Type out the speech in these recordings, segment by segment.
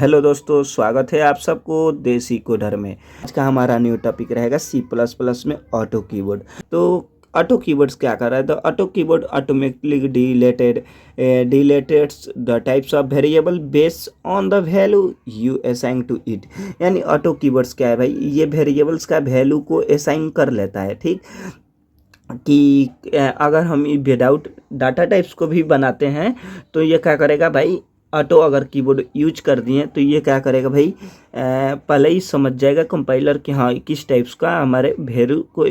Hello दोस्तों, स्वागत है आप सबको देसी कोडर में। आज का हमारा न्यू टॉपिक रहेगा सी प्लस प्लस में ऑटो कीवर्ड। तो ऑटो कीवर्ड्स क्या कर रहा है? तो auto keyword automatically deduces the types of variable based on the value you assign to it. यानी ऑटो कीवर्ड्स क्या है भाई? ये वेरिएबल्स का वैल्यू को असाइन कर लेता है। ठीक, कि अगर हम विदाउट डाटा टाइप्स को भी बनाते हैं तो ये क्या करेगा भाई? ऑटो अगर कीवर्ड यूज कर दिए तो ये क्या करेगा भाई? पहले ही समझ जाएगा कंपाइलर कि हाँ किस टाइप्स का हमारे वैल्यू को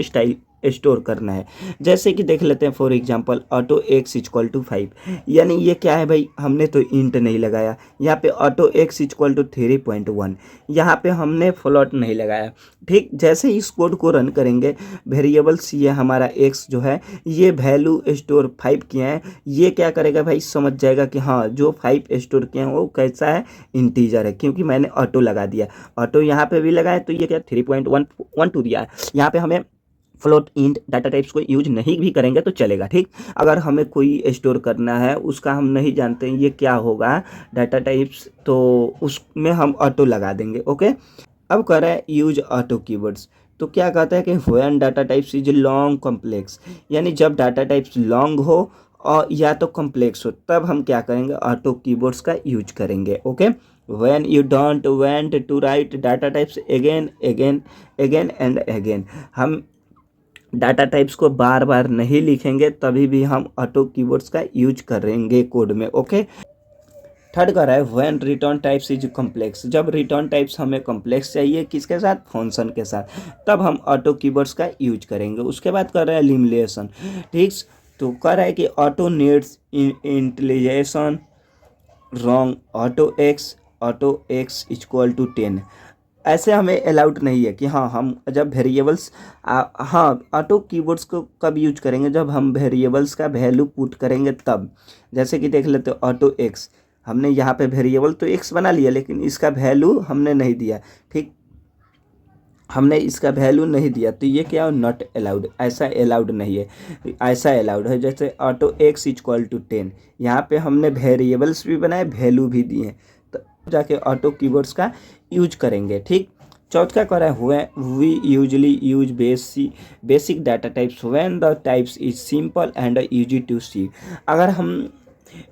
स्टोर करना है। जैसे कि देख लेते हैं फॉर एग्जांपल ऑटो एक्स इक्वल टू 5। यानी ये क्या है भाई? हमने तो इंट नहीं लगाया यहाँ पे। ऑटो एक्स इक्वल टू 3.1 यहाँ पे हमने फ्लोट नहीं लगाया। ठीक, जैसे ही इस कोड को रन करेंगे वेरिएबल्स ये हमारा एक्स जो है ये वैल्यू स्टोर 5 किए हैं। ये क्या करेगा भाई? समझ जाएगा कि हाँ जो 5 स्टोर किए हैं वो कैसा है? इंटीजर है, क्योंकि मैंने ऑटो लगा दिया। ऑटो यहाँ पे भी लगाया तो ये क्या 3.112 दिया है। यहाँ पे हमें फ्लोट इंट डाटा टाइप्स को यूज नहीं भी करेंगे तो चलेगा। ठीक, अगर हमें कोई स्टोर करना है उसका हम नहीं जानते हैं ये क्या होगा डाटा टाइप्स, तो उसमें हम ऑटो लगा देंगे। ओके, अब कर रहा है यूज ऑटो कीवर्ड्स। तो क्या कहता है कि when data types is long complex, यानी जब डाटा टाइप्स लॉन्ग हो और या तो कॉम्प्लेक्स हो तब हम क्या करेंगे? ऑटो कीवर्ड्स का यूज करेंगे। Okay, when you don't want to write data types again again again and again, हम डाटा टाइप्स को बार बार नहीं लिखेंगे तभी भी हम ऑटो कीवर्ड्स का यूज करेंगे कोड में। ओके, थर्ड का रहा है when return types is complex. जब रिटर्न टाइप्स हमें कॉम्प्लेक्स चाहिए किसके साथ? फंक्शन के साथ, तब हम ऑटो कीवर्ड्स का यूज करेंगे। उसके बाद कर रहा है लिमिटेशन। ठीक, तो कर रहा है कि auto needs initialization wrong auto x equal to 10। ऐसे हमें अलाउड नहीं है कि हाँ हम जब वेरिएबल्स हाँ ऑटो कीवर्ड्स को कब यूज करेंगे? जब हम वेरिएबल्स का वैल्यू पुट करेंगे तब। जैसे कि देख लेते ऑटो एक्स, हमने यहाँ पे वेरिएबल तो एक्स बना लिया लेकिन इसका वैल्यू हमने नहीं दिया। ठीक, हमने इसका वैल्यू नहीं दिया तो ये क्या? नॉट अलाउड, ऐसा अलाउड नहीं है। ऐसा अलाउड है जैसे ऑटो एक्स इक्वल टू 10, यहाँ पे हमने वेरिएबल्स भी बनाए वैल्यू भी दिए तो जाके ऑटो कीवर्ड्स का यूज करेंगे। ठीक, चौथा क्या है हुए we usually use basic data types when the types is simple and easy to see. अगर हम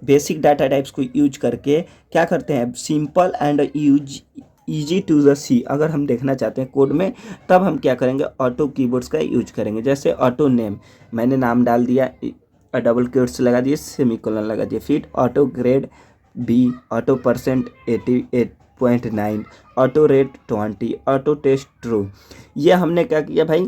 बेसिक डाटा टाइप्स को यूज करके क्या करते हैं? Simple and easy to the see अगर हम देखना चाहते हैं कोड में तब हम क्या करेंगे? ऑटो कीवर्ड्स का यूज करेंगे। जैसे ऑटो नेम, मैंने नाम डाल दिया, डबल कोट्स लगा दिए, सेमीकोलन लगा दिया, फिर auto grade B, auto percent 88.9, auto rate 20, auto test true. ये हमने क्या किया भाई?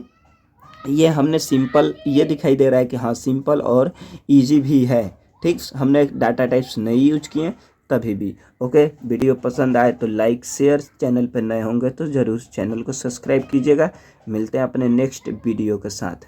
ये हमने सिंपल, ये दिखाई दे रहा है कि हाँ सिंपल और इजी भी है। ठीक, हमने डाटा टाइप्स नहीं यूज किए तभी भी। ओके, वीडियो पसंद आए तो लाइक शेयर, चैनल पर नए होंगे तो ज़रूर चैनल को सब्सक्राइब कीजिएगा। मिलते हैं अपने नेक्स्ट वीडियो के साथ।